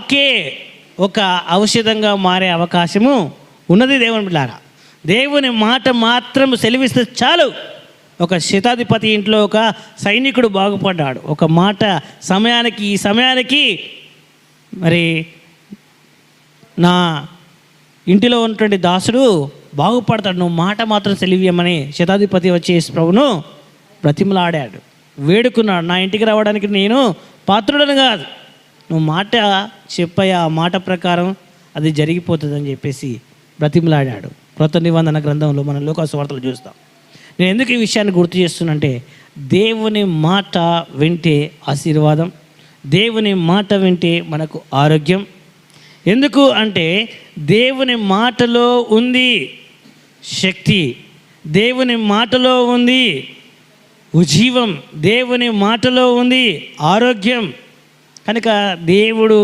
వాక్యే ఒక ఔషధంగా మారే అవకాశము ఉన్నది. దేవుని బిడ్డలారా, దేవుని మాట మాత్రం సెలవిస్తే చాలు. ఒక శతాధిపతి ఇంట్లో ఒక సైనికుడు బాగుపడ్డాడు. ఒక మాట సమయానికి, ఈ సమయానికి మరి నా ఇంటిలో ఉన్నటువంటి దాసుడు బాగుపడతాడు, నువ్వు మాట మాత్రం సెలివియమని శతాధిపతి వచ్చి యేసు ప్రభును బ్రతిమలాడాడు, వేడుకున్నాడు. నా ఇంటికి రావడానికి నేను పాత్రుడను కాదు, నువ్వు మాట చెప్పాయి, ఆ మాట ప్రకారం అది జరిగిపోతుందని చెప్పేసి బ్రతిమలాడాడు. క్రొత్త నిబంధన గ్రంథంలో మనం లూకాసు వార్తలు చూస్తాం. నేను ఎందుకు ఈ విషయాన్ని గుర్తు చేస్తున్నంటే, దేవుని మాట వింటే ఆశీర్వాదం, దేవుని మాట వింటే మనకు ఆరోగ్యం. ఎందుకు అంటే దేవుని మాటలో ఉంది శక్తి, దేవుని మాటలో ఉంది ఉజ్జీవం, దేవుని మాటలో ఉంది ఆరోగ్యం. కనుక దేవుడు